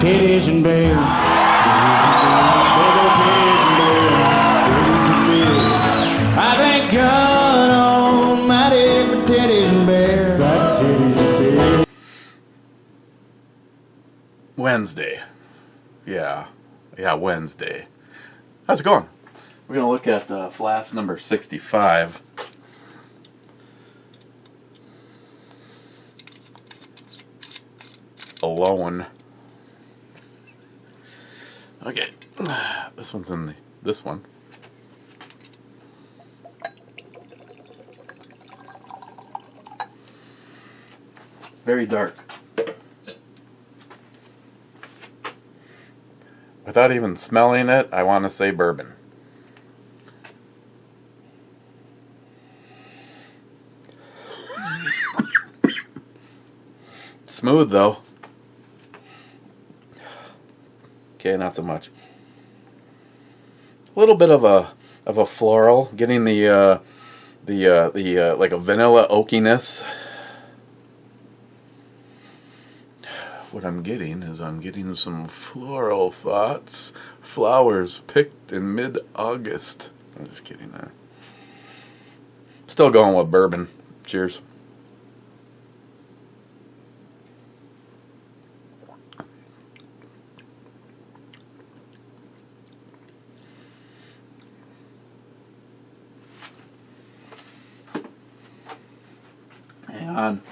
titties and beer. Big old titties and beer. Titties and beer. I thank God Almighty for titties and beer. Got titties and beer. Wednesday. Yeah, Wednesday. How's it going? We're going to look at Flask number 65. Alone. Okay, this one's in this one. Very dark. Without even smelling it, I want to say bourbon. Smooth though. Okay, not so much. A little bit of a floral, getting the like a vanilla oakiness. What I'm getting is some floral thoughts. Flowers picked in mid-August. I'm just kidding. Still going with bourbon. Cheers. Hang on.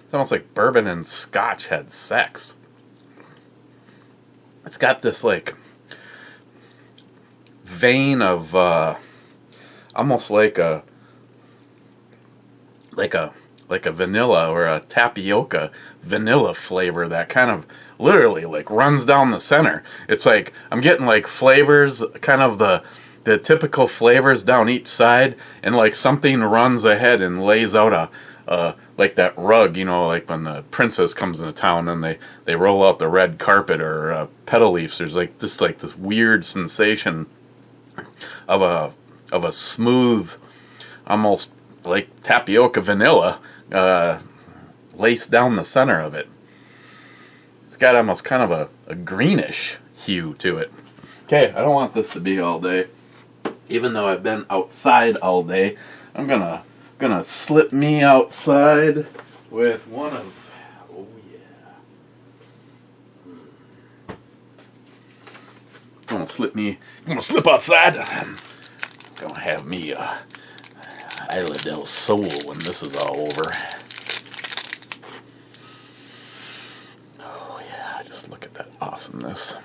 It's almost like bourbon and scotch had sex. It's got this like vein of almost like a vanilla or a tapioca vanilla flavor that kind of literally like runs down the center. It's like I'm getting like flavors, kind of the typical flavors down each side, and like something runs ahead and lays out a like that rug, you know, like when the princess comes into town and they roll out the red carpet or petal leaves. There's like this weird sensation of a smooth, almost like tapioca vanilla laced down the center of it. It's got almost kind of a greenish hue to it. Okay, I don't want this to be all day. Even though I've been outside all day, I'm gonna slip me outside with one of, oh yeah. Gonna slip outside. I'm gonna have me a Isla del Sol when this is all over. Oh yeah, just look at that awesomeness.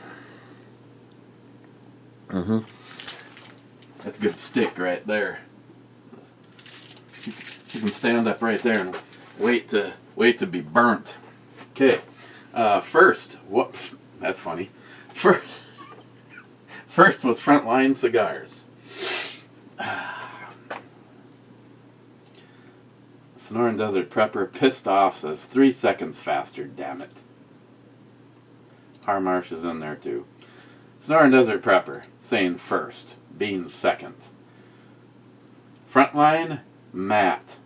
That's a good stick right there. You can stand up right there and wait to be burnt. Okay. First, what? That's funny. First was Frontline Cigars. Sonoran Desert Prepper pissed off says 3 seconds faster. Damn it. Harmarsh is in there too. Sonoran Desert Prepper saying first, being second. Frontline Matt.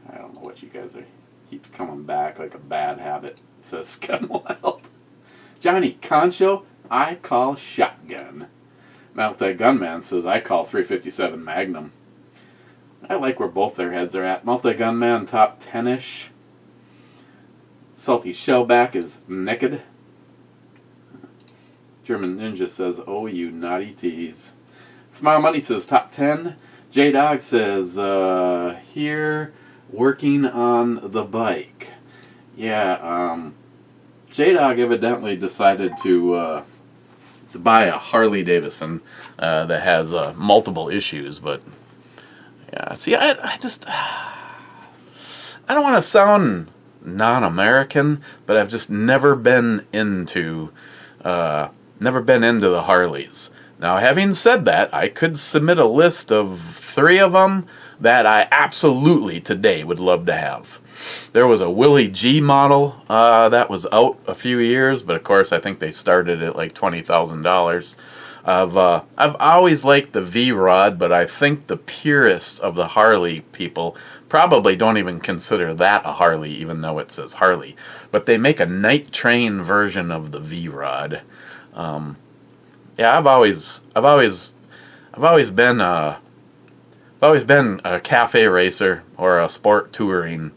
I don't know what you guys are. Keeps coming back like a bad habit. Says Gunwild. Johnny Concho, I call shotgun. Multi-Gunman says I call 357 Magnum. I like where both their heads are at. Multi-Gunman top 10-ish. Salty Shellback is naked. German Ninja says, oh, you naughty tease. Smile Money says top 10. J-Dog says, here working on the bike. Yeah, J-Dog evidently decided to buy a Harley Davidson that has multiple issues, but yeah, see, I don't want to sound non-American, but I've just never been into the Harleys. Now, having said that, I could submit a list of 3 of them that I absolutely today would love to have. There was a Willie G model that was out a few years, but of course I think they started at like $20,000. I've always liked the V-Rod, but I think the purists of the Harley people probably don't even consider that a Harley, even though it says Harley. But they make a night train version of the V-Rod. Yeah, I've always been a cafe racer or a sport touring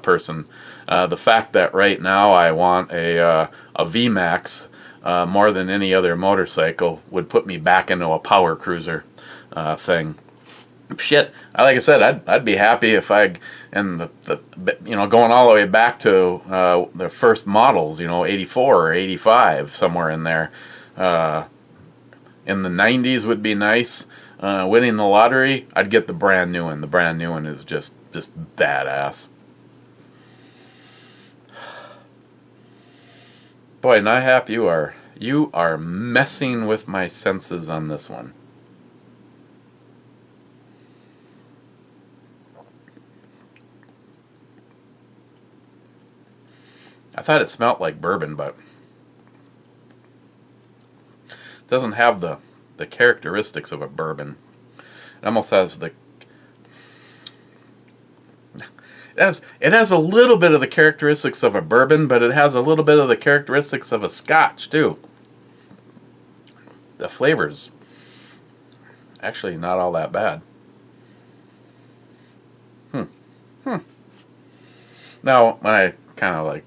person. The fact that right now I want a VMAX more than any other motorcycle would put me back into a power cruiser thing. Shit, like I said, I'd be happy if and going all the way back to the first models, 84 or 85, somewhere in there. In the 90s would be nice. Winning the lottery, I'd get the brand new one. The brand new one is just badass. Boy, NIHAP, you are messing with my senses on this one. I thought it smelled like bourbon, but it doesn't have the characteristics of a bourbon. It almost has it has a little bit of the characteristics of a bourbon, but it has a little bit of the characteristics of a scotch too. The flavor's actually not all that bad. Now, when I kind of like,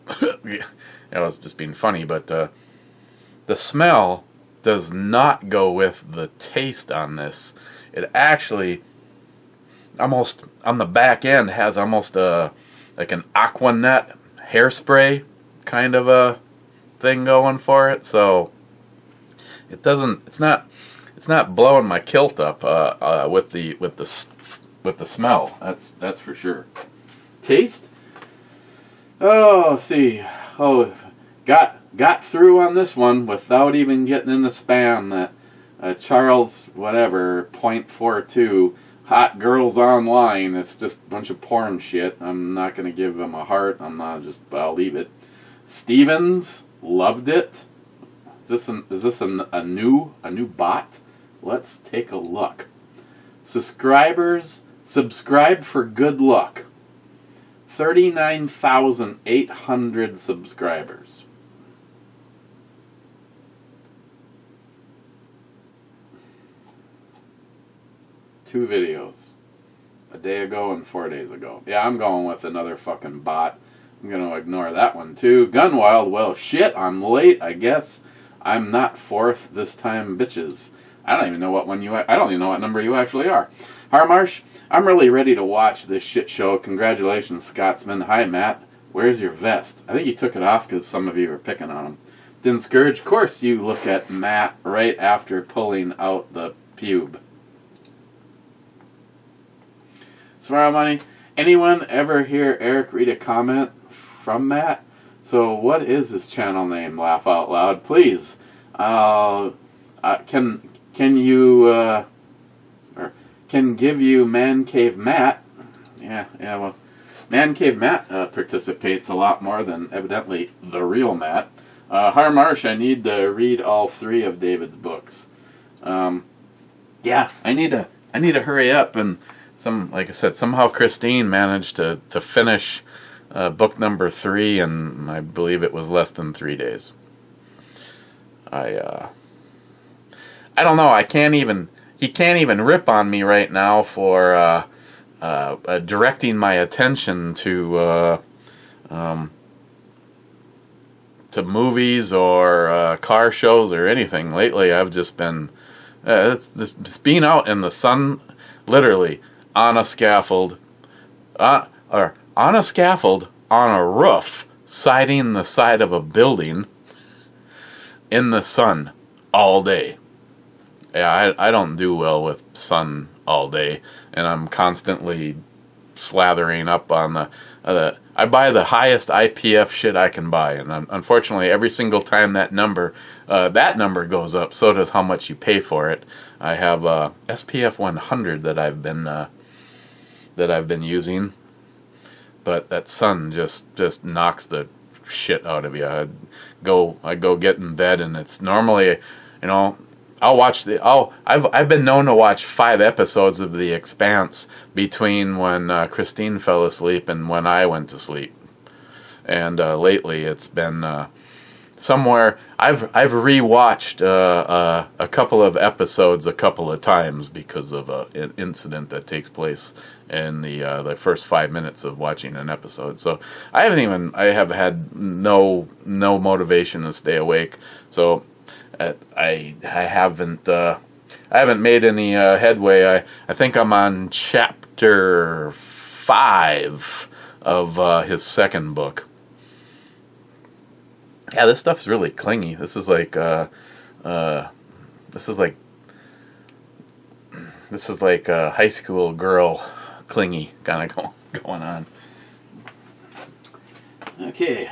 I was just being funny, but the smell does not go with the taste on this. It actually almost on the back end has almost like an Aquanet hairspray kind of a thing going for it. So it doesn't. It's not blowing my kilt up with the smell. That's for sure. Taste. Oh, let's see. Oh, got through on this one without even getting in the spam. That Charles whatever .42 hot girls online. It's just a bunch of porn shit. I'm not gonna give them a heart. I'll leave it. Stevens loved it. Is this a new bot? Let's take a look. Subscribe for good luck. 39,800 subscribers. Two videos. A day ago and 4 days ago. Yeah, I'm going with another fucking bot. I'm going to ignore that one too. Gunwild, well shit, I'm late. I guess I'm not fourth this time, bitches. I don't even know what number you actually are. Harmarsh, I'm really ready to watch this shit show. Congratulations, Scotsman. Hi, Matt. Where's your vest? I think you took it off because some of you are picking on him. Din Scourge, of course you look at Matt right after pulling out the pube. Smile Money, anyone ever hear Eric read a comment from Matt? So what is his channel name? Laugh out loud, please. Can give you Man Cave Matt. Yeah, well, Man Cave Matt participates a lot more than evidently the real Matt. Harmarsh, I need to read all 3 of David's books. Yeah, I need to hurry up, and like I said, somehow Christine managed to finish book number 3, and I believe it was less than 3 days. I don't know. He can't even rip on me right now for directing my attention to movies or car shows or anything. Lately, I've just been just being out in the sun, literally on a scaffold, on a roof, siding the side of a building in the sun all day. Yeah, I don't do well with sun all day, and I'm constantly slathering up on the I buy the highest IPF shit I can buy, and unfortunately, every single time that number goes up, so does how much you pay for it. I have SPF 100 that I've been using, but that sun just knocks the shit out of you. I go get in bed, and it's normally, I've been known to watch 5 episodes of The Expanse between when Christine fell asleep and when I went to sleep. And lately it's been somewhere. I've rewatched a couple of episodes a couple of times because of an incident that takes place in the first 5 minutes of watching an episode. So I have had no motivation to stay awake. So I haven't made any headway. I think I'm on chapter 5 of his second book. Yeah, this stuff's really clingy. This is like a high school girl clingy kind of going on. Okay,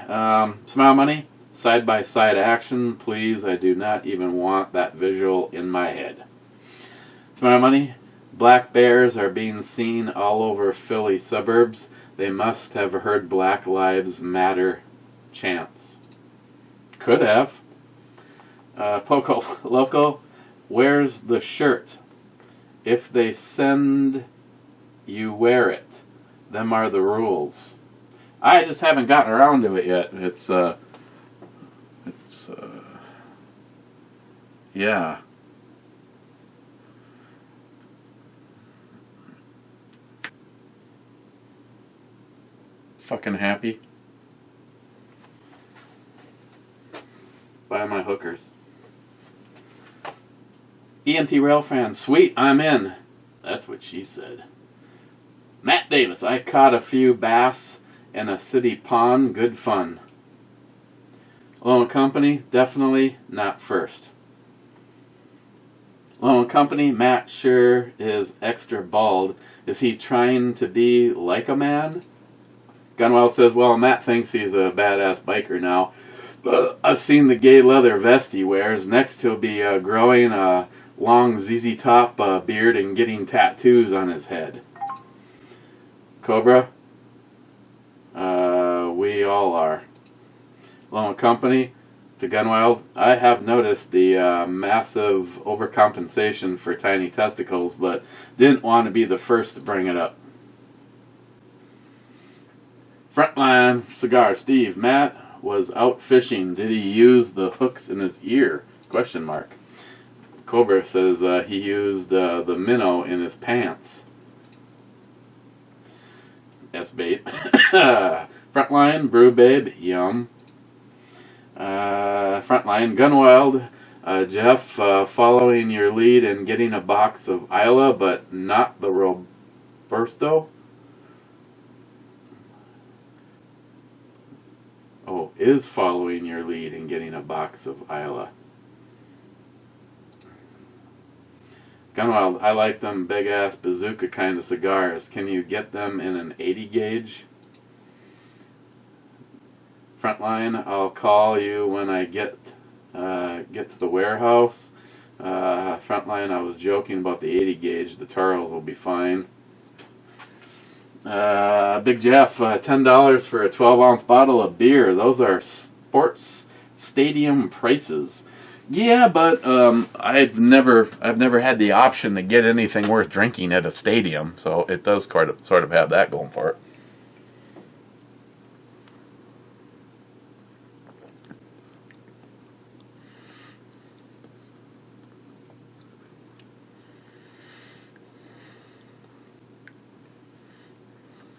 Smile Money. Side-by-side action, please. I do not even want that visual in my head. Smile Money. Black bears are being seen all over Philly suburbs. They must have heard Black Lives Matter chants. Could have. Poco Loco. Where's the shirt? If they send you wear it. Them are the rules. I just haven't gotten around to it yet. Yeah. Fucking happy. Buy my hookers. ENT Rail fan. Sweet, I'm in. That's what she said. Matt Davis. I caught a few bass in a city pond. Good fun. Lone Company, definitely not first. Lone Company, Matt sure is extra bald. Is he trying to be like a man? Gunwell says, well, Matt thinks he's a badass biker now. I've seen the gay leather vest he wears. Next he'll be growing a long ZZ Top beard and getting tattoos on his head. Cobra, we all are. Lone Company, to Gunwild, I have noticed the massive overcompensation for tiny testicles, but didn't want to be the first to bring it up. Frontline Cigar, Steve, Matt was out fishing. Did he use the hooks in his ear? Question mark. Cobra says he used the minnow in his pants. That's bait. Frontline, Brew Babe, yum. Frontline, Gunwild, Jeff, following your lead and getting a box of Isla, but not the Robusto. Oh, is following your lead and getting a box of Isla. Gunwild, I like them big ass bazooka kind of cigars. Can you get them in an 80 gauge? Frontline, I'll call you when I get to the warehouse. Frontline, I was joking about the 80 gauge. The Taros will be fine. Big Jeff, $10 for a 12-ounce bottle of beer. Those are sports stadium prices. Yeah, but I've never had the option to get anything worth drinking at a stadium, so it does sort of have that going for it.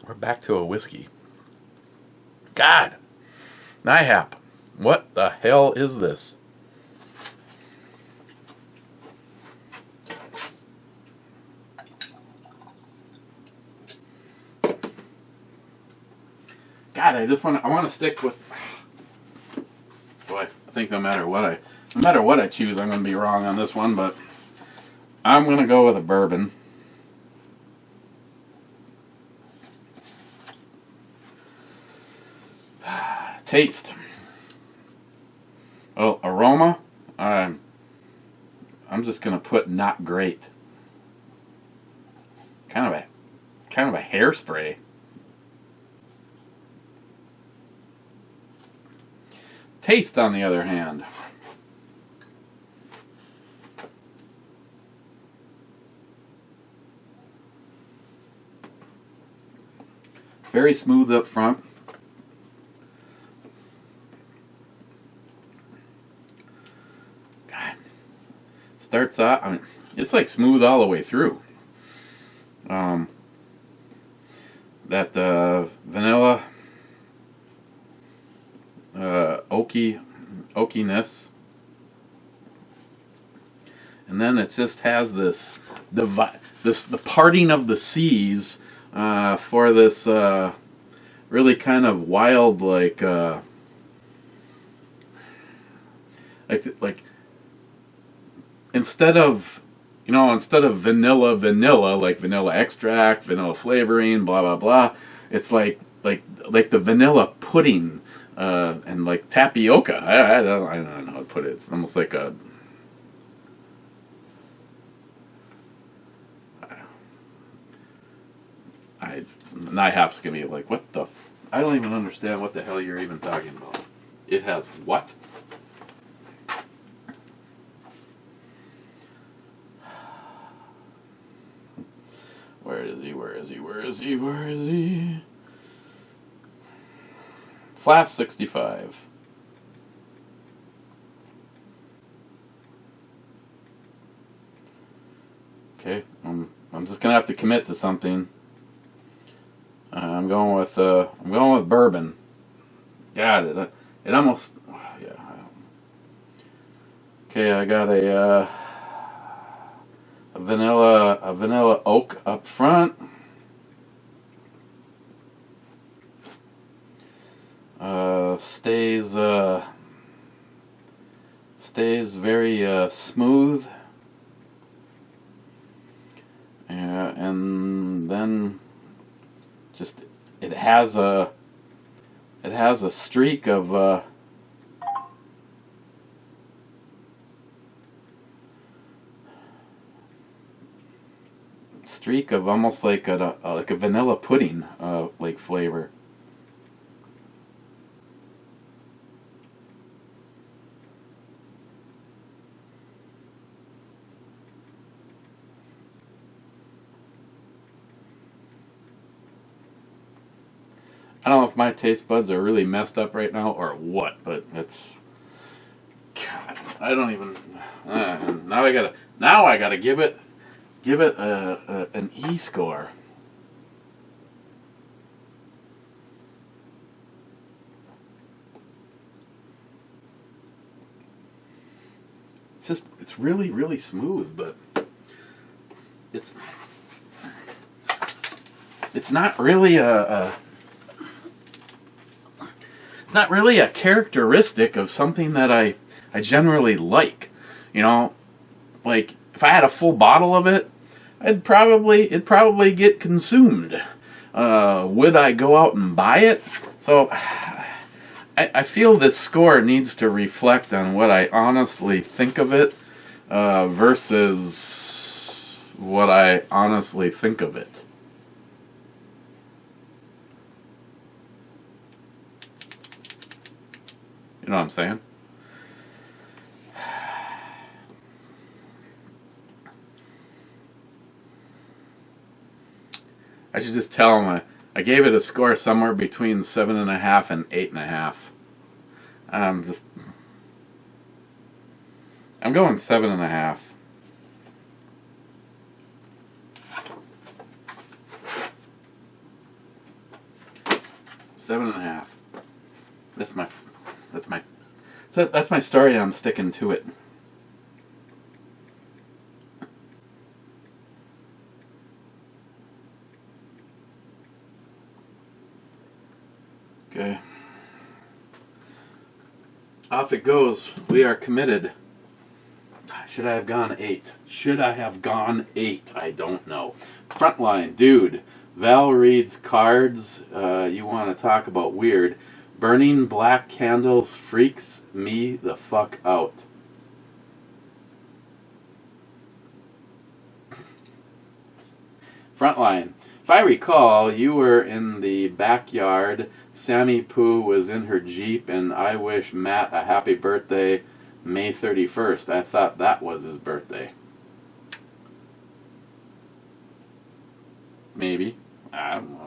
We're back to a whiskey. God! NIHAP. What the hell is this? God, I want to stick with... Boy, I think no matter what I choose, I'm going to be wrong on this one, but I'm going to go with a bourbon. Taste. Oh, aroma. I'm just gonna put not great. Kind of a hairspray. Taste, on the other hand. Very smooth up front. God. Starts out, I mean, it's like smooth all the way through. That vanilla, oakiness, and then it just has this the parting of the seas for this really kind of wild like instead of vanilla like vanilla extract, vanilla flavoring, blah blah blah, it's like the vanilla pudding and like tapioca. I don't know how to put it. It's almost like a NIHOP's gonna be like, what the? I don't even understand what the hell you're even talking about. It has what? Where is he? Where is he? Where is he? Where is he? Flask 65. Okay, I'm just gonna have to commit to something. I'm going with bourbon. Got it. It almost, yeah. Okay, I got a vanilla oak up front. Stays very smooth. And then just it has a streak of almost like a vanilla pudding like flavor. I don't know if my taste buds are really messed up right now or what, but it's, God, I don't even. Now I gotta give it an E score. It's really, really smooth, but it's not really it's not really a characteristic of something that I generally like. You know, like if I had a full bottle of it, it'd probably get consumed. Would I go out and buy it? So I feel this score needs to reflect on what I honestly think of it versus what I honestly think of it. You know what I'm saying? I should just tell him I gave it a score somewhere between 7.5 and 8.5. I'm going 7.5. Seven and a half. That's my story, and I'm sticking to it. Okay. Off it goes. We are committed. Should I have gone 8? Should I have gone 8? I don't know. Frontline, dude. Val reads cards. You want to talk about weird. Burning black candles freaks me the fuck out. Frontline. If I recall, you were in the backyard. Sammy Pooh was in her Jeep, and I wish Matt a happy birthday May 31st. I thought that was his birthday. Maybe. I don't know.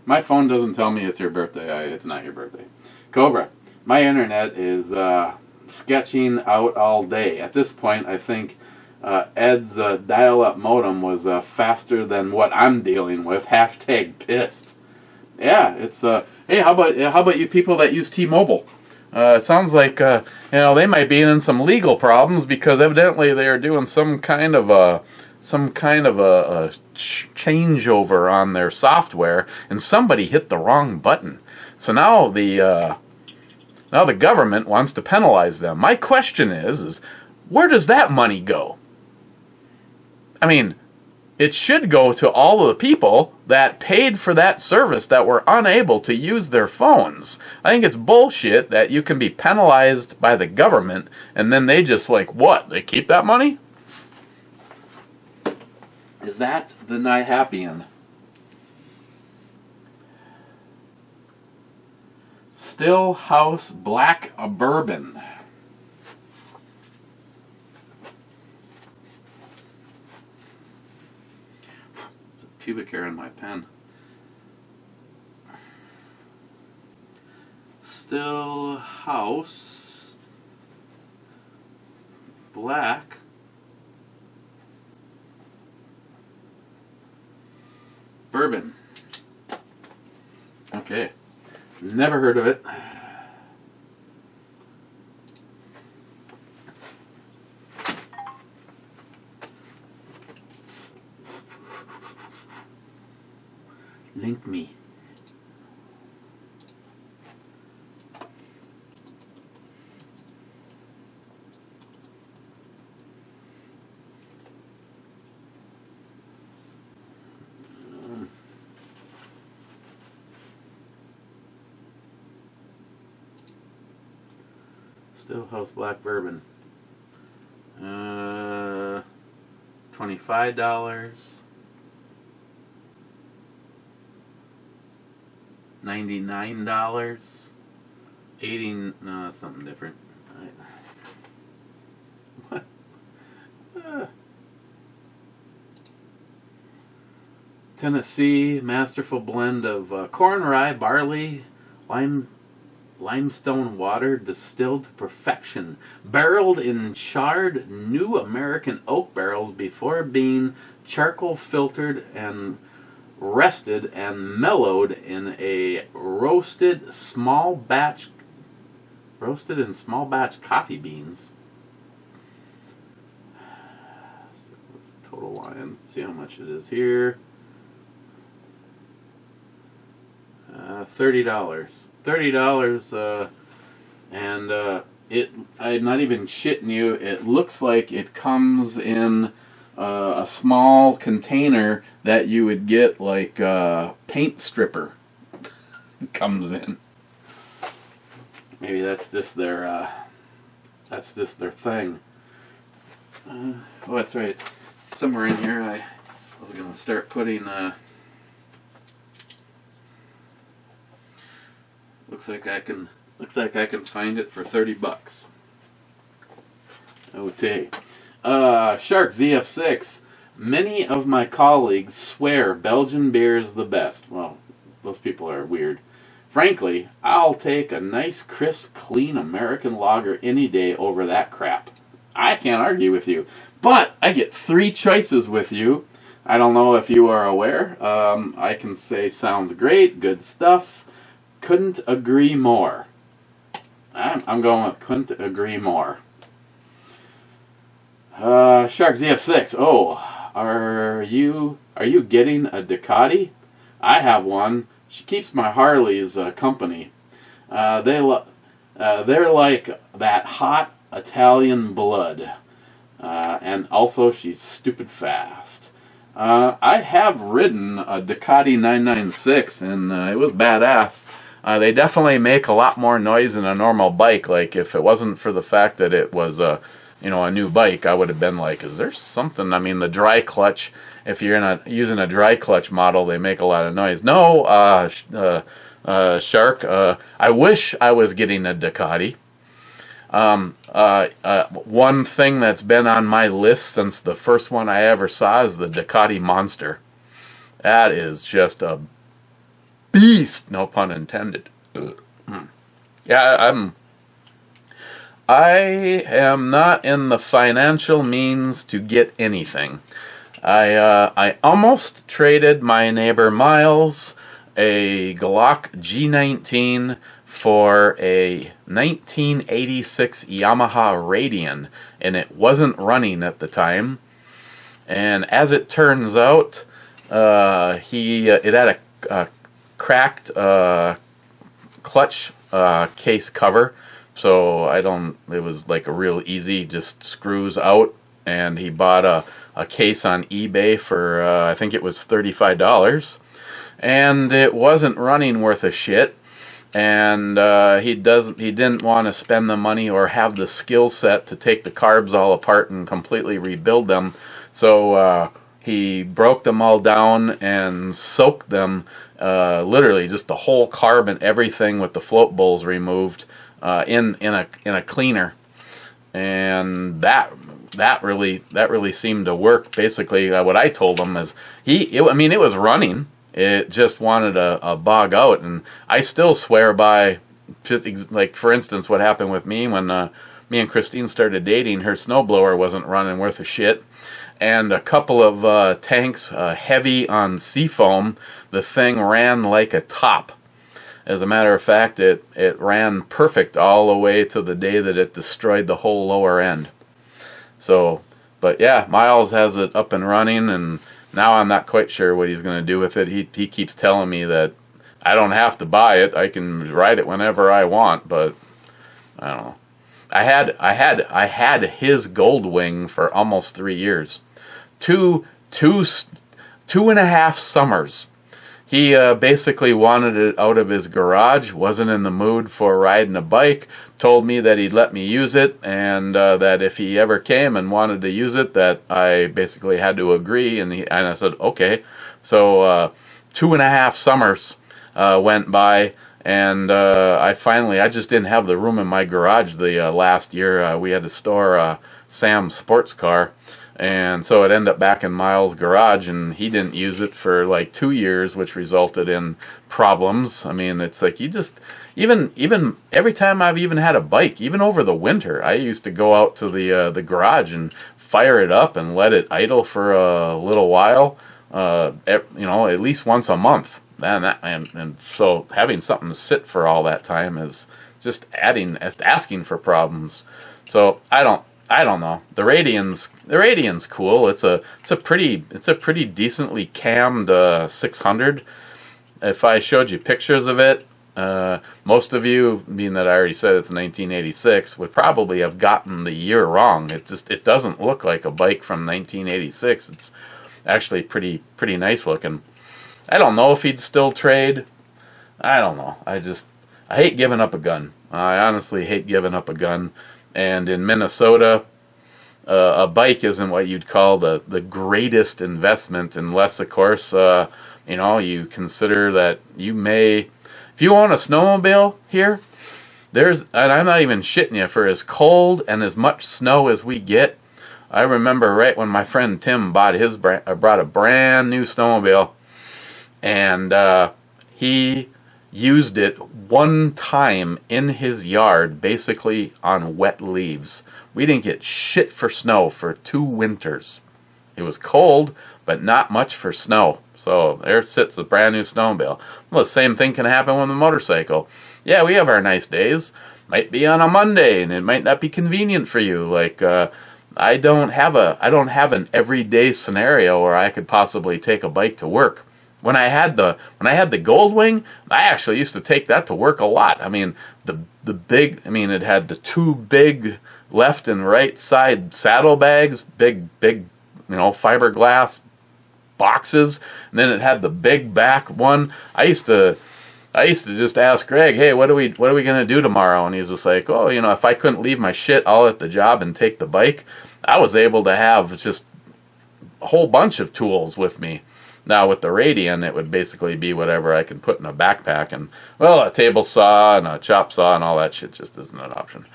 My phone doesn't tell me it's your birthday. It's not your birthday. Cobra. My internet is sketching out all day. At this point, I think Ed's dial-up modem was faster than what I'm dealing with. Hashtag pissed. Yeah, it's hey, how about you people that use T-Mobile? It sounds like they might be in some legal problems because evidently they are doing some kind of a changeover on their software, and somebody hit the wrong button. So now the government wants to penalize them. My question is where does that money go? I mean, it should go to all of the people that paid for that service that were unable to use their phones. I think it's bullshit that you can be penalized by the government and then they just what? They keep that money? Is that the Nihappian? Stillhouse Black Bourbon. There's a pubic hair in my pen. Stillhouse Black Bourbon. Okay. Never heard of it. Link me. Stillhouse Black Bourbon. $25. $99. $80. No, that's something different. What? Tennessee masterful blend of corn, rye, barley, limestone water distilled to perfection, barreled in charred new American oak barrels before being charcoal filtered and rested and mellowed in a roasted in small batch coffee beans. What's the total line? Let's see how much it is here. $30. $30, and I'm not even shitting you. It looks like it comes in a small container that you would get like a paint stripper. Comes in. Maybe that's just their thing. Oh, that's right. Somewhere in here, I was gonna start putting. Looks like I can find it for $30. Okay. Shark ZF6. Many of my colleagues swear Belgian beer is the best. Well, those people are weird. Frankly, I'll take a nice, crisp, clean American lager any day over that crap. I can't argue with you. But I get 3 choices with you. I don't know if you are aware. I can say sounds great, good stuff. Couldn't agree more. I'm going with couldn't agree more. Shark ZF6. Oh, are you getting a Ducati? I have one. She keeps my Harleys company. They're like that hot Italian blood. And also she's stupid fast. I have ridden a Ducati 996 and it was badass. They definitely make a lot more noise than a normal bike. Like, if it wasn't for the fact that it was a new bike, I would have been like, is there something? I mean, the dry clutch, if you're using a dry clutch model, they make a lot of noise. No, Shark, I wish I was getting a Ducati. One thing that's been on my list since the first one I ever saw is the Ducati Monster. That is just a beast, no pun intended. Yeah, I am not in the financial means to get anything. I almost traded my neighbor Miles a Glock G19 for a 1986 Yamaha Radian, and it wasn't running at the time. And as it turns out, it had a cracked clutch case cover, so it was like a real easy, just screws out, and he bought a case on eBay for I think it was $35, and it wasn't running worth a shit, and he didn't want to spend the money or have the skill set to take the carbs all apart and completely rebuild them, so he broke them all down and soaked them, literally just the whole carb and everything with the float bowls removed, in a cleaner, and that really seemed to work. Basically, what I told him is it was running. It just wanted a bog out, and I still swear by, just like for instance, what happened with me when me and Christine started dating. Her snowblower wasn't running worth a shit. And a couple of tanks heavy on seafoam, the thing ran like a top. As a matter of fact, it ran perfect all the way to the day that it destroyed the whole lower end. So, but yeah, Miles has it up and running, and now I'm not quite sure what he's going to do with it. He keeps telling me that I don't have to buy it. I can ride it whenever I want, but I don't know. I had his Goldwing for almost 3 years. Two and a half summers. He basically wanted it out of his garage, wasn't in the mood for riding a bike, told me that he'd let me use it, and that if he ever came and wanted to use it, that I basically had to agree, and I said, okay. So 2.5 summers went by, and I just didn't have the room in my garage the last year. We had to store Sam's sports car. And so it ended up back in Miles' garage, and he didn't use it for like 2 years, which resulted in problems. I mean, it's like you just, even every time I've even had a bike, even over the winter, I used to go out to the garage and fire it up and let it idle for a little while, at least once a month. And so having something to sit for all that time is just asking for problems. So I don't know. The Radian's cool. It's a pretty decently cammed 600. If I showed you pictures of it, most of you, being that I already said it's 1986, would probably have gotten the year wrong. It doesn't look like a bike from 1986. It's actually pretty nice looking. I don't know if he'd still trade. I don't know. I hate giving up a gun. I honestly hate giving up a gun. And in Minnesota, a bike isn't what you'd call the greatest investment, unless, of course, you consider that you may, if you own a snowmobile here, and I'm not even shitting you, for as cold and as much snow as we get, I remember right when my friend Tim brought a brand new snowmobile, and he used it one time in his yard, basically on wet leaves. We didn't get shit for snow for 2 winters. It was cold, but not much for snow. So there sits a brand new snowmobile. Well, the same thing can happen with a motorcycle. Yeah, we have our nice days. Might be on a Monday, and it might not be convenient for you. Like, I don't have an everyday scenario where I could possibly take a bike to work. When I had the Goldwing, I actually used to take that to work a lot. I mean, it had the 2 big left and right side saddlebags, big fiberglass boxes, and then it had the big back one. I used to I used to just ask Greg, hey, what are we going to do tomorrow? And he's just like, oh, if I couldn't leave my shit all at the job and take the bike, I was able to have just a whole bunch of tools with me. Now with the Radian, it would basically be whatever I can put in a backpack, and well, a table saw and a chop saw and all that shit just isn't an option.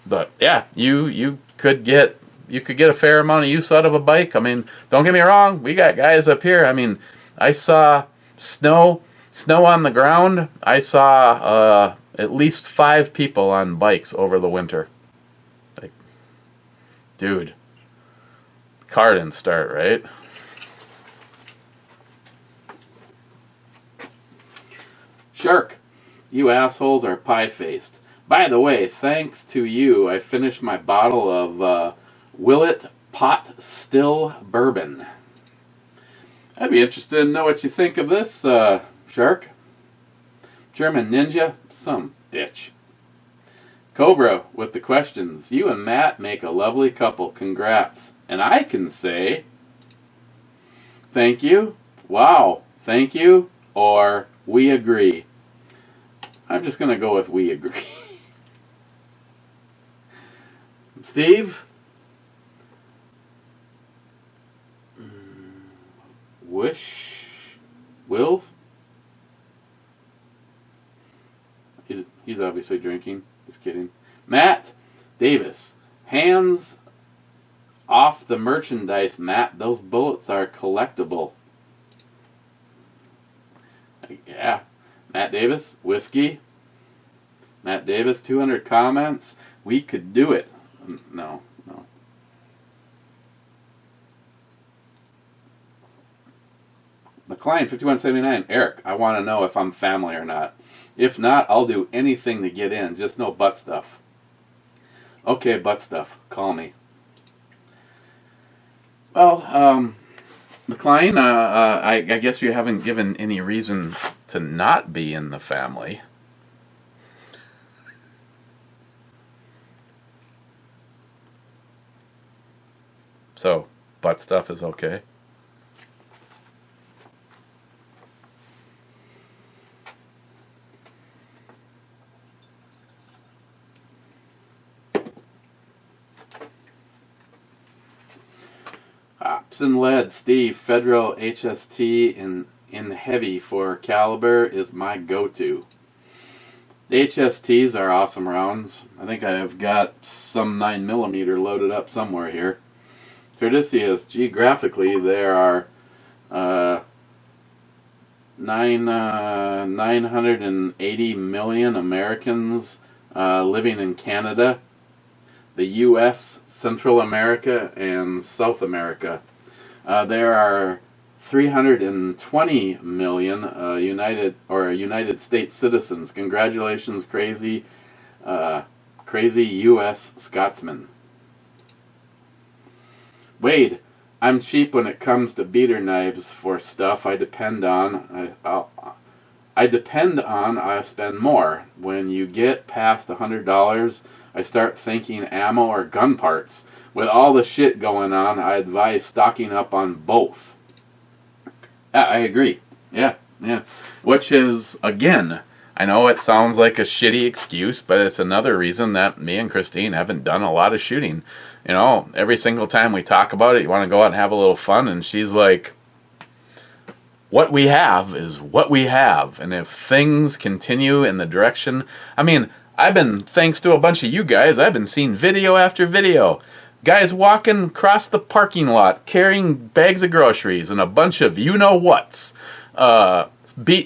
But yeah, you could get a fair amount of use out of a bike. I mean, don't get me wrong, we got guys up here. I mean, I saw snow on the ground. I saw at least 5 people on bikes over the winter. Like, dude, car didn't start, right? Shark, you assholes are pie-faced. By the way, thanks to you, I finished my bottle of Willet Pot Still Bourbon. I'd be interested to know what you think of this, Shark. German Ninja, some bitch. Cobra with the questions. You and Matt make a lovely couple. Congrats. And I can say, thank you, wow, thank you, or we agree. I'm just going to go with we agree. Steve? Wills? He's obviously drinking. Just kidding. Matt Davis. Hands off the merchandise, Matt. Those bullets are collectible. Yeah. Matt Davis, whiskey. Matt Davis, 200 comments. We could do it. No. McLean, 5179. Eric, I want to know if I'm family or not. If not, I'll do anything to get in. Just no butt stuff. Okay, butt stuff. Call me. Well, McLean, I guess you haven't given any reason to not be in the family. So, butt stuff is okay. Hops and lead, Steve, Federal HST in heavy for caliber is my go-to. The HSTs are awesome rounds. I think I've got some 9mm loaded up somewhere here. Tradicius, geographically, there are 980 million Americans living in Canada, the U.S., Central America, and South America. There are 320 million United States citizens. Congratulations, crazy U.S. Scotsman. Wade, I'm cheap when it comes to beater knives for stuff I depend on. I spend more. When you get past $100, I start thinking ammo or gun parts. With all the shit going on, I advise stocking up on both. I agree. Yeah. Which is, again, I know it sounds like a shitty excuse, but it's another reason that me and Christine haven't done a lot of shooting. Every single time we talk about it, you want to go out and have a little fun, and she's like, what we have is what we have, and if things continue in the direction... I mean, thanks to a bunch of you guys, I've been seeing video after video. Guys walking across the parking lot, carrying bags of groceries, and a bunch of you-know-whats.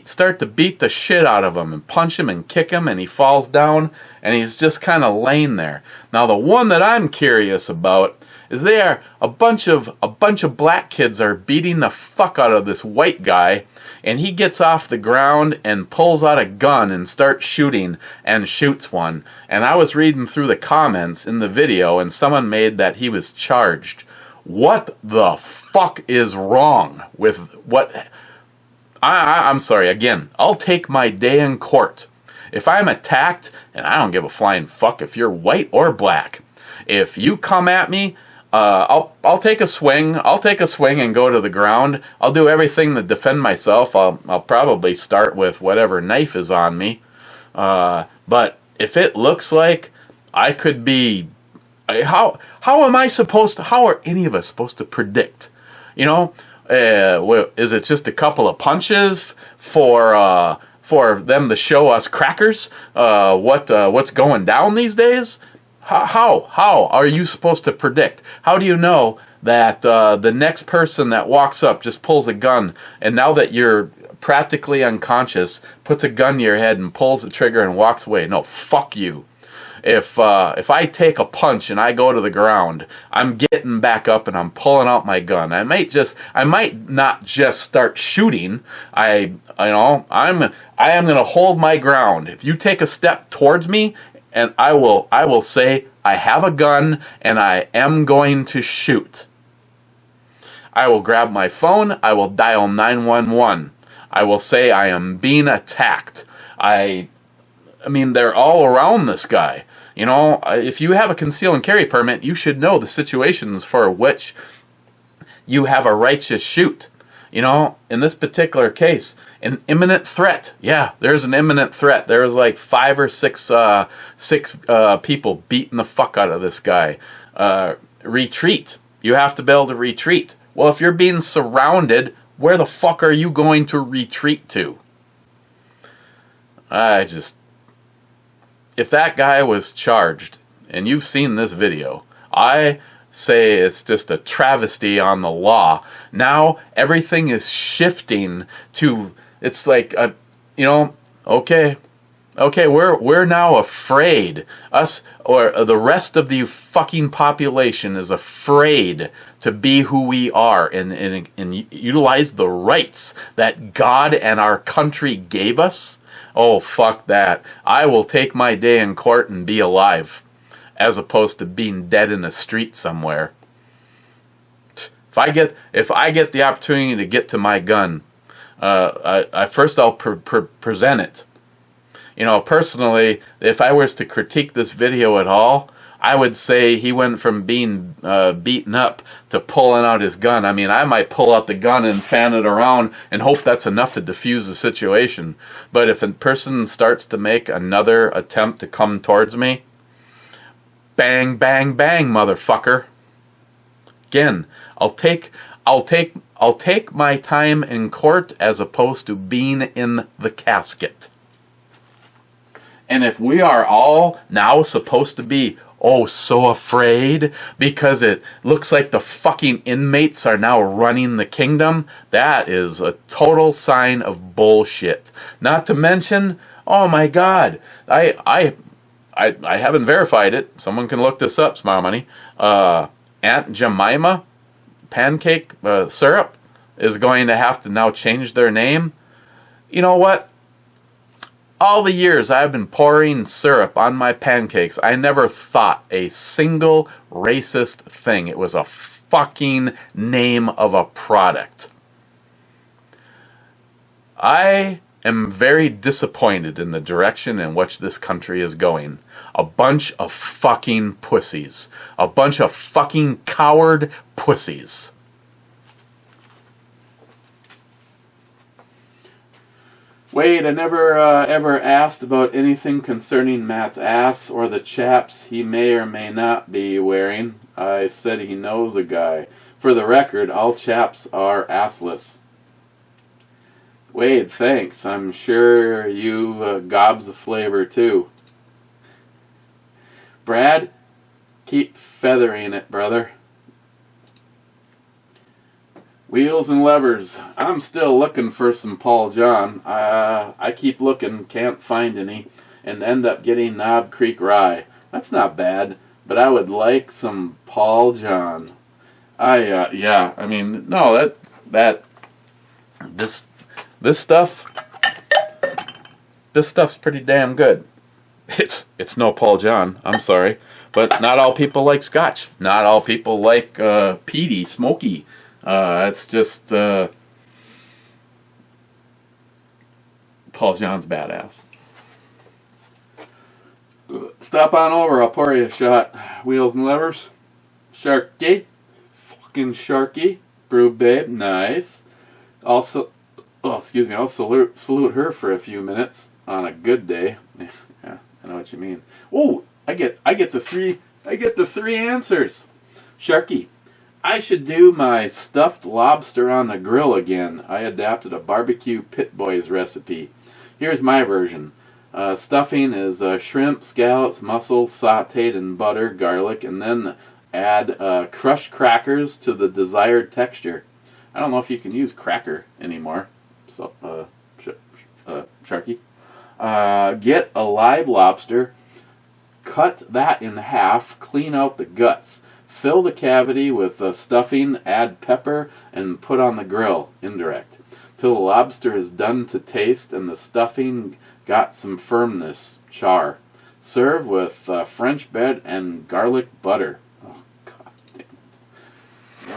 Start to beat the shit out of him and punch him and kick him, and he falls down and he's just kind of laying there. Now the one that I'm curious about is a bunch of black kids are beating the fuck out of this white guy, and he gets off the ground and pulls out a gun and starts shooting and shoots one. And I was reading through the comments in the video, and someone made that he was charged. What the fuck is wrong with what... I'm sorry, again, I'll take my day in court. If I'm attacked, and I don't give a flying fuck if you're white or black, if you come at me, I'll take a swing. I'll take a swing and go to the ground. I'll do everything to defend myself. I'll probably start with whatever knife is on me. But if it looks like I could be, how am I supposed to? How are any of us supposed to predict? You know, is it just a couple of punches for them to show us crackers? What's going down these days? How are you supposed to predict? How do you know that the next person that walks up just pulls a gun, and now that you're practically unconscious, puts a gun to your head and pulls the trigger and walks away? No, fuck you. If I take a punch and I go to the ground, I'm getting back up and I'm pulling out my gun. I might not just start shooting. I am going to hold my ground. If you take a step towards me, and I will say I have a gun and I am going to shoot. I will grab my phone. I will dial 911. I will say I am being attacked. I mean, they're all around this guy. You know, if you have a conceal and carry permit, you should know the situations for which you have a right to shoot. You know, in this particular case, an imminent threat. Yeah, there's an imminent threat. There was like 5 or 6 people beating the fuck out of this guy. Retreat. You have to be able to retreat. Well, if you're being surrounded, where the fuck are you going to retreat to? If that guy was charged, and you've seen this video, I say it's just a travesty on the law. Now everything is shifting to, it's like, okay, we're now afraid. Us, or the rest of the fucking population is afraid to be who we are and utilize the rights that God and our country gave us. Oh, fuck that. I will take my day in court and be alive, as opposed to being dead in the street somewhere. If I get the opportunity to get to my gun, I'll present it. You know, personally, if I was to critique this video at all, I would say he went from being beaten up to pulling out his gun. I mean, I might pull out the gun and fan it around and hope that's enough to defuse the situation. But if a person starts to make another attempt to come towards me, bang, bang, bang, motherfucker. Again, I'll take my time in court as opposed to being in the casket. And if we are all now supposed to be, so afraid because it looks like the fucking inmates are now running the kingdom, that is a total sign of bullshit. Not to mention, oh my God, I haven't verified it. Someone can look this up, Smile Money. Aunt Jemima pancake syrup is going to have to now change their name. You know what? All the years I've been pouring syrup on my pancakes, I never thought a single racist thing. It was a fucking name of a product. I am very disappointed in the direction in which this country is going. A bunch of fucking pussies. A bunch of fucking coward pussies. Wade, I never ever asked about anything concerning Matt's ass or the chaps he may or may not be wearing. I said he knows a guy. For the record, all chaps are assless. Wade, thanks. I'm sure you gobs of flavor too. Brad, keep feathering it, brother. Wheels and levers. I'm still looking for some Paul John. I keep looking, can't find any, and end up getting Knob Creek Rye. That's not bad, but I would like some Paul John. This stuff's pretty damn good. It's no Paul John, I'm sorry, but not all people like Scotch. Not all people like peaty, smoky. It's just Paul John's badass. Stop on over, I'll pour you a shot. Wheels and levers. Sharky. Fucking Sharky. Brew Babe. Nice. Also, oh, excuse me, I'll salute her for a few minutes on a good day. Yeah, I know what you mean. Oh, I get the three answers. Sharky. I should do my stuffed lobster on the grill again. I adapted a barbecue Pit Boys recipe. Here's my version. Stuffing is shrimp, scallops, mussels, sauteed in butter, garlic, and then add crushed crackers to the desired texture. I don't know if you can use cracker anymore. So, Sharky. Get a live lobster, cut that in half, clean out the guts. Fill the cavity with stuffing, add pepper, and put on the grill, indirect, till the lobster is done to taste and the stuffing got some firmness, char. Serve with French bread and garlic butter. Oh, God damn it.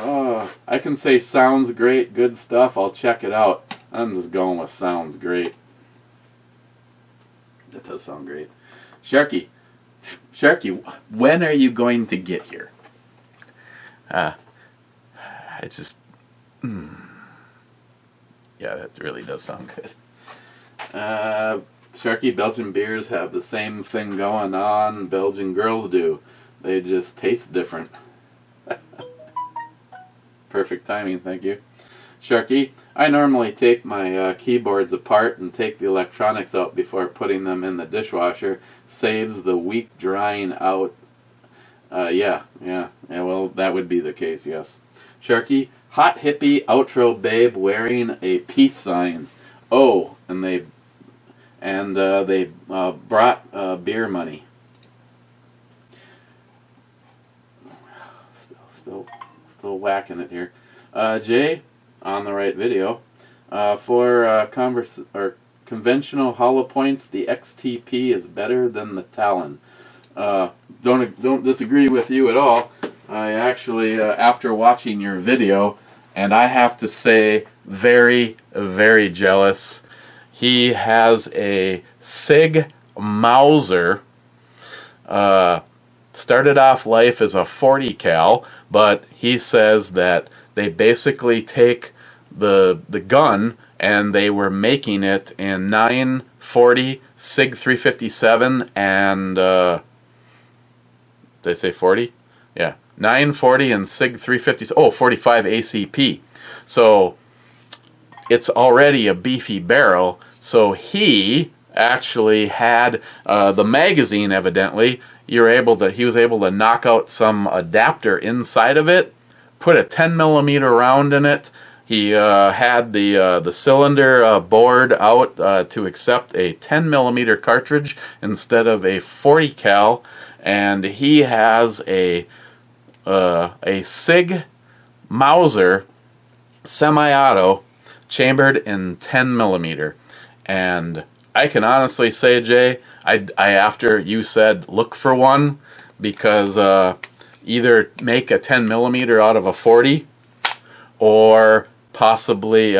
Oh, I can say sounds great, good stuff, I'll check it out. I'm just going with sounds great. That does sound great. Sharky, when are you going to get here? It's just, yeah, that really does sound good. Sharky, Belgian beers have the same thing going on Belgian girls do. They just taste different. Perfect timing, thank you. Sharky, I normally take my keyboards apart and take the electronics out before putting them in the dishwasher. Saves the week drying out. Yeah, well, that would be the case, yes. Sharky, hot hippie outro babe wearing a peace sign. Oh, and they brought beer money. Still whacking it here. Jay, on the right video. For conventional hollow points, the XTP is better than the Talon. Don't disagree with you at all. I actually, after watching your video, and I have to say, very, very jealous. He has a Sig Mauser. Started off life as a 40 cal, but he says that they basically take the gun and they were making it in 940 Sig 357 and did I say 40? Yeah, 940 and Sig 350. Oh, 45 ACP. So it's already a beefy barrel. So he actually had the magazine. Evidently, he was able to knock out some adapter inside of it, put a 10mm round in it. He had the cylinder bored out to accept a 10mm cartridge instead of a 40 cal, and he has a Sig Mauser semi-auto chambered in 10mm. And I can honestly say, Jay, I after you said look for one, because either make a 10mm out of a 40 or possibly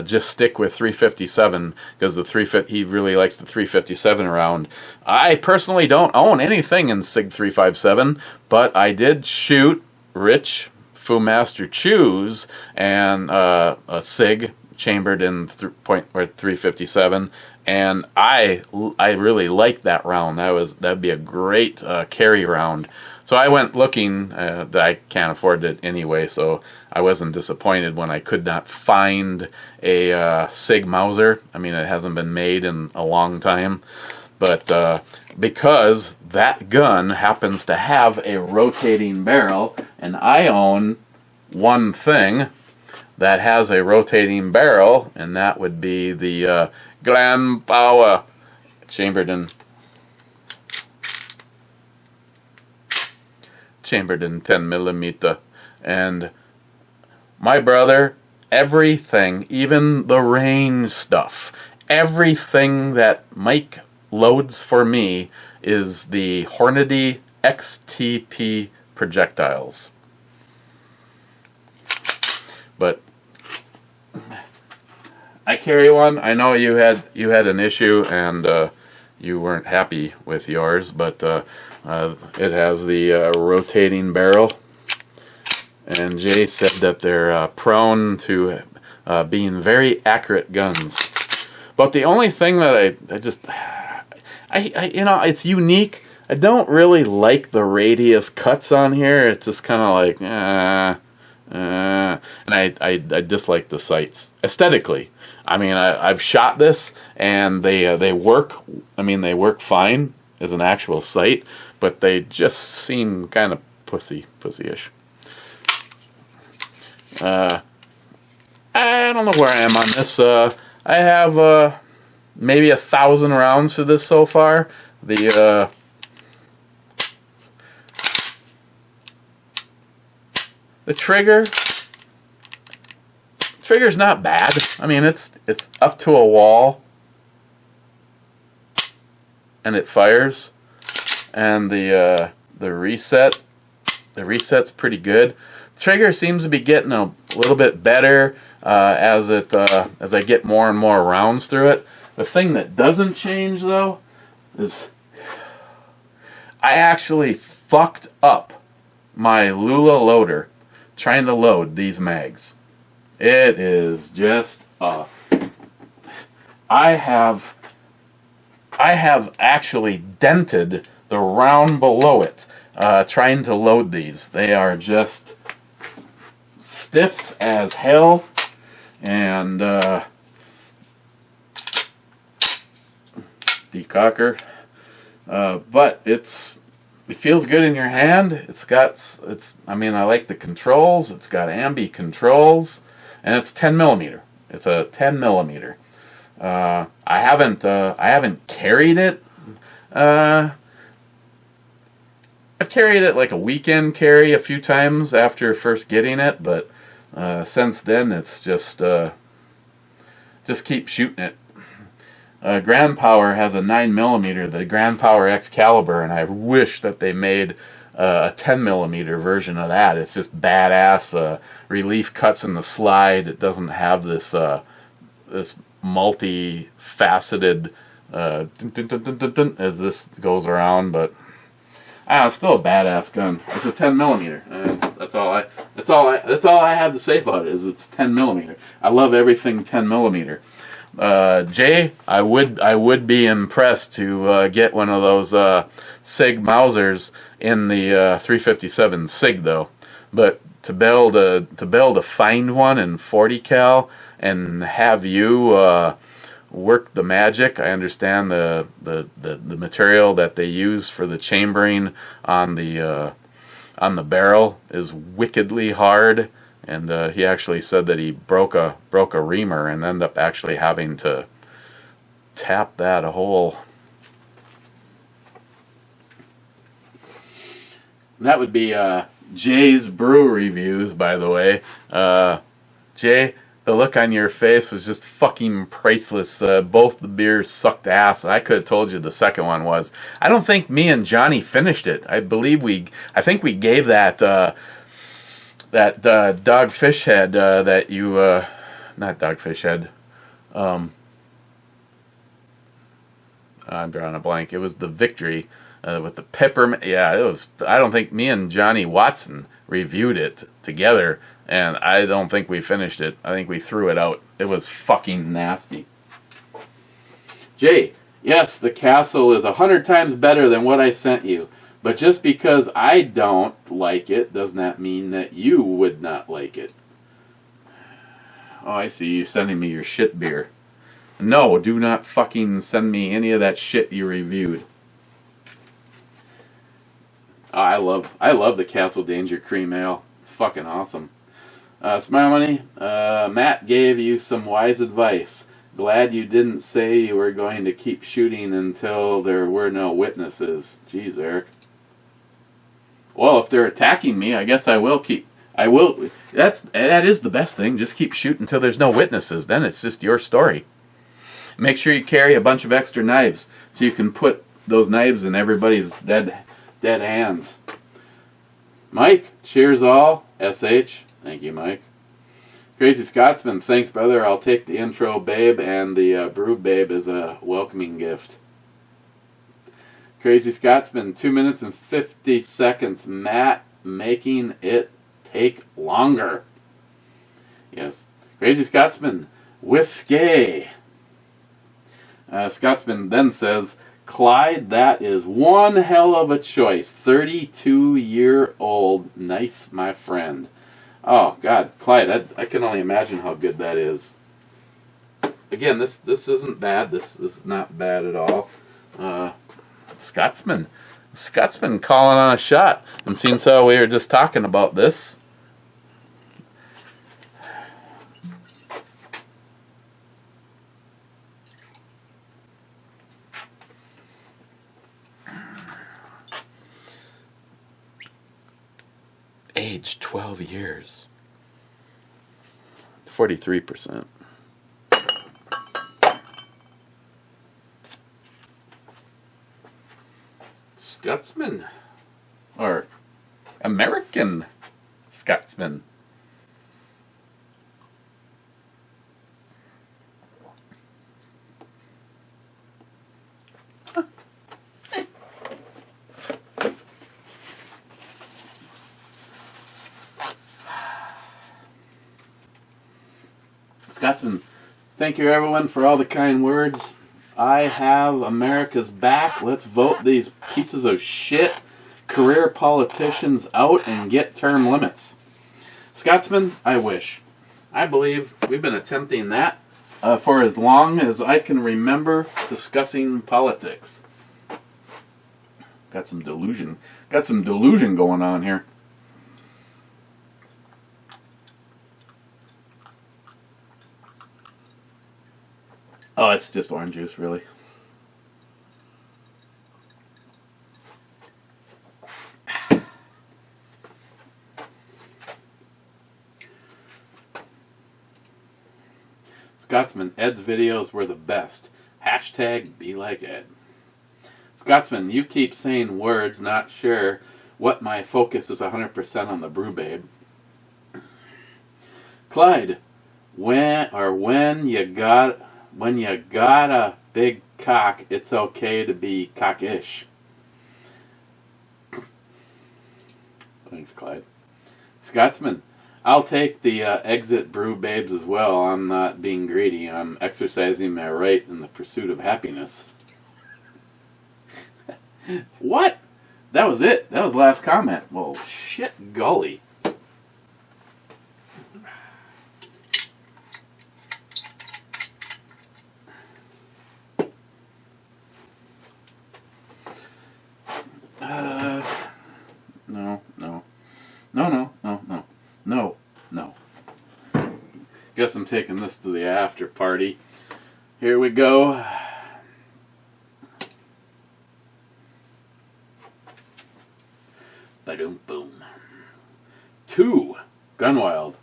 just stick with 357, because he really likes the 357 round. I personally don't own anything in Sig 357, but I did shoot Rich Fu Master Chews and a Sig chambered in .357, and I really like that round. That'd be a great carry round. So I went looking. That I can't afford it anyway, so I wasn't disappointed when I could not find a Sig Mauser. I mean, it hasn't been made in a long time, but because that gun happens to have a rotating barrel, and I own one thing that has a rotating barrel, and that would be the Glen Power chambered in 10mm. And my brother, everything, even the range stuff, everything that Mike loads for me is the Hornady XTP projectiles. But I carry one. I know you had an issue and you weren't happy with yours, but it has the rotating barrel. And Jay said that they're prone to being very accurate guns. But the only thing that I you know, it's unique. I don't really like the radius cuts on here. It's just kind of like, and I dislike the sights aesthetically. I mean, I've shot this and they work. I mean, they work fine as an actual sight, but they just seem kind of pussy-ish. I don't know where I am on this. I have maybe 1,000 rounds to this so far. The trigger's not bad. I mean, it's up to a wall, and it fires. And the reset's pretty good. The trigger seems to be getting a little bit better as I get more and more rounds through it. The thing that doesn't change though is I actually fucked up my Lula loader trying to load these mags. It is just I have actually dented the round below it trying to load these. They are just stiff as hell, and decocker, but it feels good in your hand. I mean, I like the controls. It's got ambi controls, and it's 10 millimeter. It's a 10 millimeter. I haven't carried it. I've carried it like a weekend carry a few times after first getting it, but since then it's just keep shooting it. Grand Power has a 9mm, the Grand Power Excalibur, and I wish that they made a 10mm version of that. It's just badass. Relief cuts in the slide. It doesn't have this this multi-faceted as this goes around, but it's still a badass gun. It's a 10mm. That's all I have to say about it. Is it's 10mm. I love everything 10mm. Jay, I would be impressed to get one of those SIG Mausers in the 357 SIG though. But to be able to find one in 40 cal and have you work the magic. I understand the material that they use for the chambering on the barrel is wickedly hard. And he actually said that he broke a reamer and ended up actually having to tap that hole. That would be Jay's Brew Reviews, by the way. Jay, the look on your face was just fucking priceless. Both the beers sucked ass. I could have told you the second one was. I don't think me and Johnny finished it. I think we gave that Dogfish Head that you not Dogfish Head. I'm drawing a blank. It was the Victory with the peppermint. Yeah, it was. I don't think me and Johnny Watson reviewed it together, and I don't think we finished it. I think we threw it out. It was fucking nasty. Jay, yes, the Castle is 100 times better than what I sent you. But just because I don't like it does not mean that you would not like it. Oh, I see. You're sending me your shit beer. No, do not fucking send me any of that shit you reviewed. Oh, I love the Castle Danger Cream Ale. It's fucking awesome. Smile Money, Matt gave you some wise advice. Glad you didn't say you were going to keep shooting until there were no witnesses. Jeez, Eric. Well, if they're attacking me, I guess I will keep. I will. That is the best thing. Just keep shooting until there's no witnesses. Then it's just your story. Make sure you carry a bunch of extra knives so you can put those knives in everybody's dead hands. Mike, cheers all. SH. Thank you, Mike. Crazy Scotsman, thanks, brother. I'll take the intro babe and the brew babe as a welcoming gift. Crazy Scotsman, 2 minutes and 50 seconds. Matt making it take longer. Yes. Crazy Scotsman, whiskey. Scotsman then says, Clyde, that is one hell of a choice. 32-year-old. Nice, my friend. Oh, God. Clyde, I can only imagine how good that is. Again, this isn't bad. This is not bad at all. Scotsman calling on a shot. And since we were just talking about this, age 12 years, 43%. Scotsman, or American Scotsman. Scotsman, thank you everyone for all the kind words. I have America's back. Let's vote these pieces of shit career politicians out and get term limits. Scotsman, I wish. I believe we've been attempting that for as long as I can remember discussing politics. Got some delusion going on here. Oh, it's just orange juice, really. Scotsman, Ed's videos were the best. Hashtag be like Ed. Scotsman, you keep saying words, not sure what my focus is 100% on the brew babe. Clyde, when you got a big cock, it's okay to be cockish. Thanks, Clyde. Scotsman, I'll take the exit brew babes as well. I'm not being greedy. I'm exercising my right in the pursuit of happiness. What? That was it. That was the last comment. Well, shit golly. No. Guess I'm taking this to the after party. Here we go. Ba-doom boom. 2. Gunwild.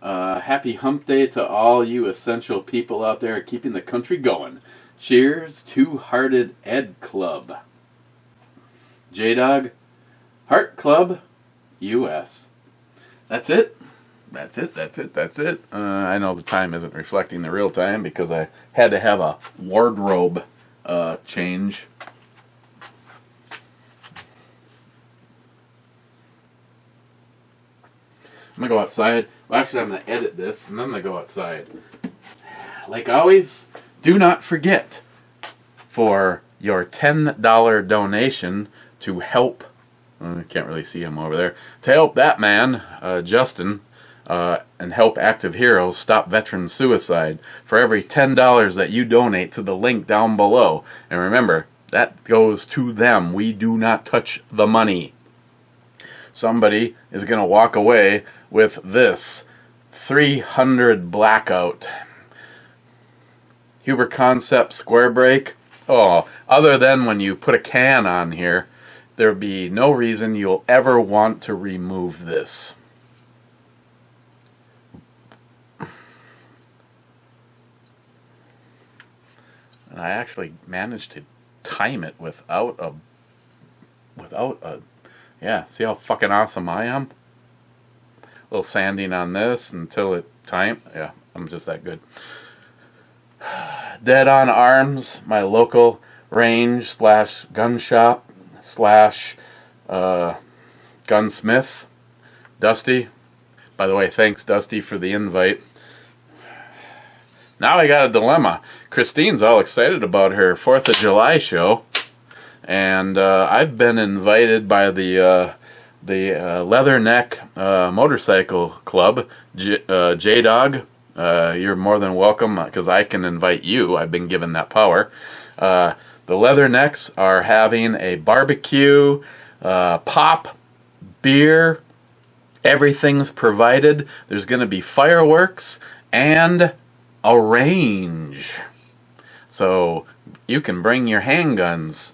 Happy hump day to all you essential people out there keeping the country going. Cheers, Two-Hearted Ed Club. J-Dog, Heart Club, U.S. That's it. I know the time isn't reflecting the real time because I had to have a wardrobe change. I'm going to go outside. Well, actually, I'm going to edit this, and then I'm going to go outside. Like always, do not forget for your $10 donation to help, I can't really see him over there, to help that man, Justin, and help Active Heroes stop veteran suicide. For every $10 that you donate to the link down below. And remember, that goes to them. We do not touch the money. Somebody is going to walk away with this 300 Blackout Huber Concept Square Break. Oh, other than when you put a can on here, there'd be no reason you'll ever want to remove this. And I actually managed to time it without a, yeah, see how fucking awesome I am? A little sanding on this until it timed. Yeah, I'm just that good. Dead on Arms, my local range / gun shop / gunsmith. Dusty. By the way, thanks, Dusty, for the invite. Now I got a dilemma. Christine's all excited about her 4th of July show, and I've been invited by the Leatherneck Motorcycle Club, J-Dog. You're more than welcome, because I can invite you. I've been given that power. The Leathernecks are having a barbecue, pop, beer, everything's provided. There's going to be fireworks and a range. So you can bring your handguns.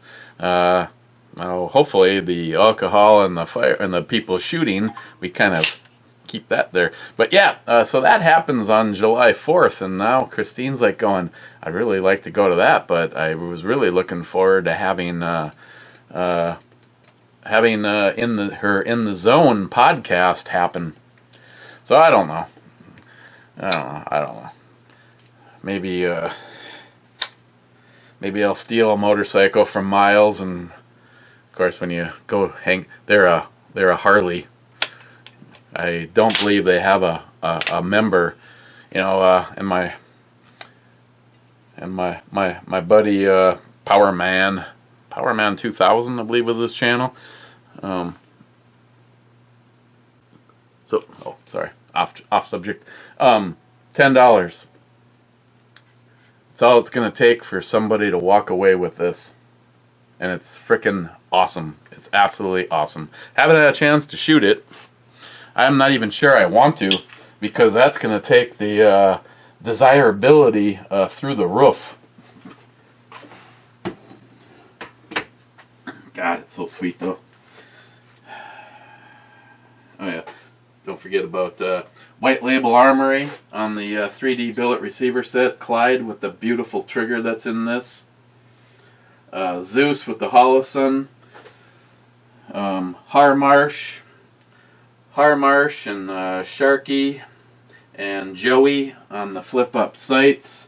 Hopefully the alcohol and the fire and the people shooting, we kind of keep that there. But yeah, so that happens on July 4th, and now Christine's like going, I'd really like to go to that, but I was really looking forward to having her In the Zone podcast happen. So I don't know. Maybe I'll steal a motorcycle from Miles, and of course when you go hang, they're a Harley. I don't believe they have a member, and my buddy Power Man 2000, I believe, was this channel. Sorry, off subject. $10. It's all it's gonna take for somebody to walk away with this, and it's frickin' awesome. It's absolutely awesome. Haven't had a chance to shoot it. I'm not even sure I want to, because that's gonna take the desirability through the roof. God, it's so sweet though. Oh yeah, don't forget about White Label Armory on the 3D billet receiver set. Clyde with the beautiful trigger that's in this. Zeus with the Holosun. Harmarsh and Sharky and Joey on the flip up sights.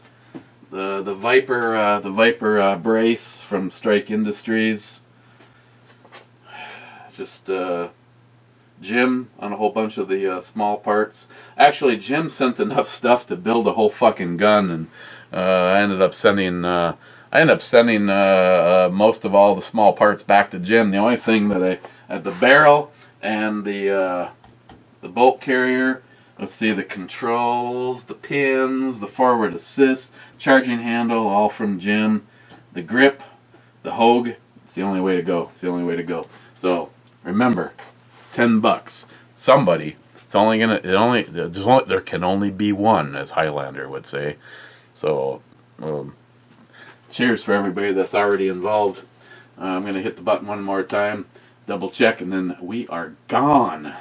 The Viper brace from Strike Industries. Just Jim on a whole bunch of the small parts. Actually, Jim sent enough stuff to build a whole fucking gun, and I ended up sending most of all the small parts back to Jim. The only thing that I had, the barrel and the bolt carrier. Let's see, the controls, the pins, the forward assist, charging handle, all from Jim. The grip, the Hogue. It's the only way to go. It's the only way to go. So remember, $10. Somebody. There can only be one, as Highlander would say. So, cheers for everybody that's already involved. I'm gonna hit the button one more time, double check, and then we are gone.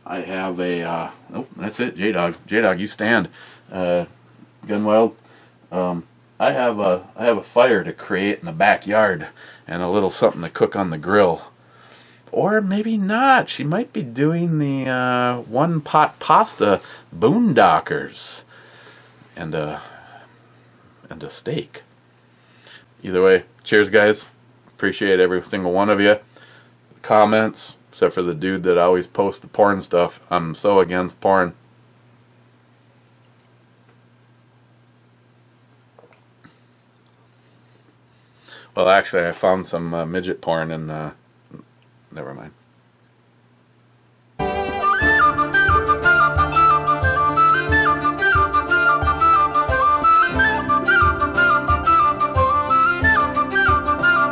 I have a that's it, J-Dog, you stand. Gunwild. I have a fire to create in the backyard and a little something to cook on the grill. Or maybe not. She might be doing the one pot pasta boondockers and a steak. Either way, cheers, guys. Appreciate every single one of you. Comments, except for the dude that always posts the porn stuff. I'm so against porn. Well, actually, I found some midget porn and never mind.